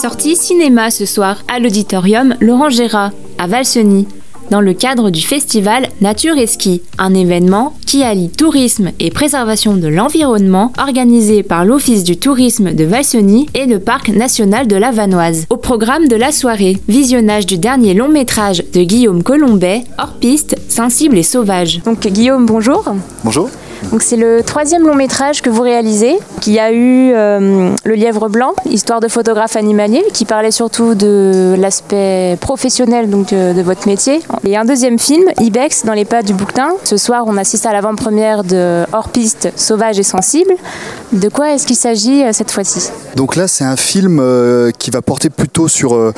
Sortie cinéma ce soir à l'auditorium Laurent Gérard, à Valseny, dans le cadre du festival Nature et Ski, un événement qui allie tourisme et préservation de l'environnement organisé par l'Office du tourisme de Valseny et le Parc national de la Vanoise. Au programme de la soirée, visionnage du dernier long métrage de Guillaume Colombet, Hors piste, sensible et sauvage. Donc Guillaume, bonjour. Bonjour. Donc c'est le 3e long métrage que vous réalisez, qui a eu Le Lièvre Blanc, histoire de photographe animalier, qui parlait surtout de l'aspect professionnel de votre métier. Et un 2e film, Ibex, dans les pas du bouquetin. Ce soir, on assiste à l'avant-première de Hors piste, sauvage et sensible. De quoi est-ce qu'il s'agit cette fois-ci? Donc là, c'est un film qui va porter plutôt sur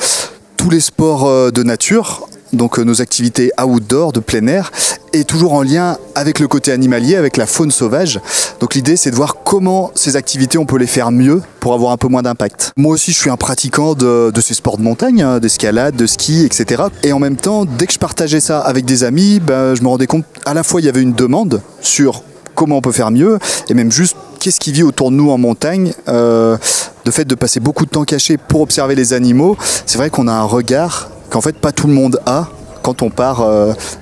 tous les sports de nature, donc nos activités outdoor, de plein air, et toujours en lien avec le côté animalier, avec la faune sauvage. Donc l'idée, c'est de voir comment ces activités, on peut les faire mieux pour avoir un peu moins d'impact. Moi aussi, je suis un pratiquant de ces sports de montagne, d'escalade, de ski, etc. Et en même temps, dès que je partageais ça avec des amis, je me rendais compte, à la fois, il y avait une demande sur comment on peut faire mieux, et même juste qu'est-ce qui vit autour de nous en montagne. Le fait de passer beaucoup de temps caché pour observer les animaux, c'est vrai qu'on a un regard qu'en fait pas tout le monde a quand on part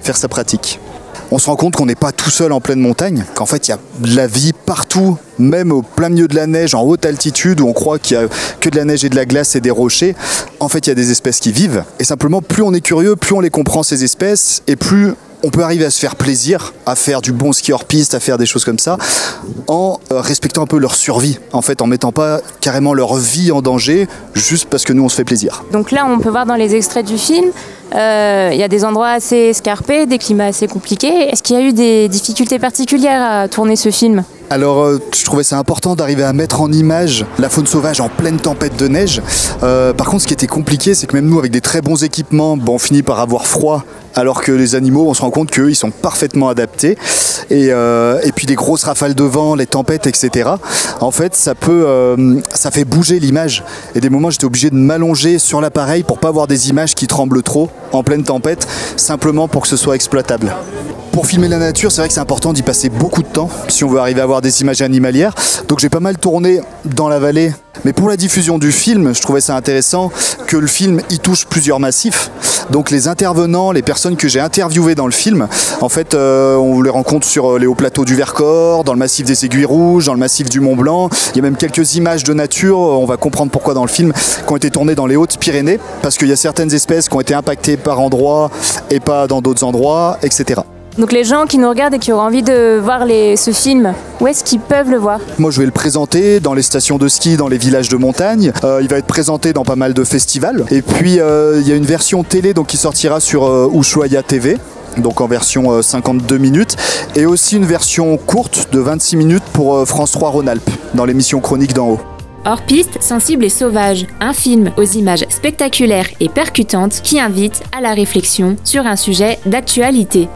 faire sa pratique. On se rend compte qu'on n'est pas tout seul en pleine montagne, qu'en fait il y a de la vie partout, même au plein milieu de la neige, en haute altitude, où on croit qu'il n'y a que de la neige et de la glace et des rochers. En fait, il y a des espèces qui vivent. Et simplement, plus on est curieux, plus on les comprend, ces espèces, et plus on peut arriver à se faire plaisir, à faire du bon ski hors piste, à faire des choses comme ça, en respectant un peu leur survie, en fait, en mettant pas carrément leur vie en danger, juste parce que nous, on se fait plaisir. Donc là, on peut voir dans les extraits du film, il y a des endroits assez escarpés, des climats assez compliqués. Est-ce qu'il y a eu des difficultés particulières à tourner ce film ? Alors, je trouvais ça important d'arriver à mettre en image la faune sauvage en pleine tempête de neige. Par contre, ce qui était compliqué, c'est que même nous, avec des très bons équipements, on finit par avoir froid, alors que les animaux, on se rend compte qu'eux, ils sont parfaitement adaptés. Et puis des grosses rafales de vent, les tempêtes, etc. En fait, ça fait bouger l'image. Et des moments, j'étais obligé de m'allonger sur l'appareil pour pas avoir des images qui tremblent trop en pleine tempête, simplement pour que ce soit exploitable. Pour filmer la nature, c'est vrai que c'est important d'y passer beaucoup de temps si on veut arriver à avoir des images animalières. Donc j'ai pas mal tourné dans la vallée. Mais pour la diffusion du film, je trouvais ça intéressant que le film y touche plusieurs massifs. Donc les intervenants, les personnes que j'ai interviewées dans le film, en fait, on les rencontre sur les hauts plateaux du Vercors, dans le massif des Aiguilles Rouges, dans le massif du Mont Blanc. Il y a même quelques images de nature, on va comprendre pourquoi dans le film, qui ont été tournées dans les Hautes-Pyrénées, parce qu'il y a certaines espèces qui ont été impactées par endroits et pas dans d'autres endroits, etc. Donc les gens qui nous regardent et qui auraient envie de voir ce film, où est-ce qu'ils peuvent le voir? Moi je vais le présenter dans les stations de ski, dans les villages de montagne. Il va être présenté dans pas mal de festivals. Et puis il y a une version télé qui sortira sur Ushuaïa TV. Donc en version 52 minutes, et aussi une version courte de 26 minutes pour France 3 Rhône-Alpes, dans l'émission Chronique d'en haut. Hors piste, sensible et sauvage, un film aux images spectaculaires et percutantes qui invite à la réflexion sur un sujet d'actualité.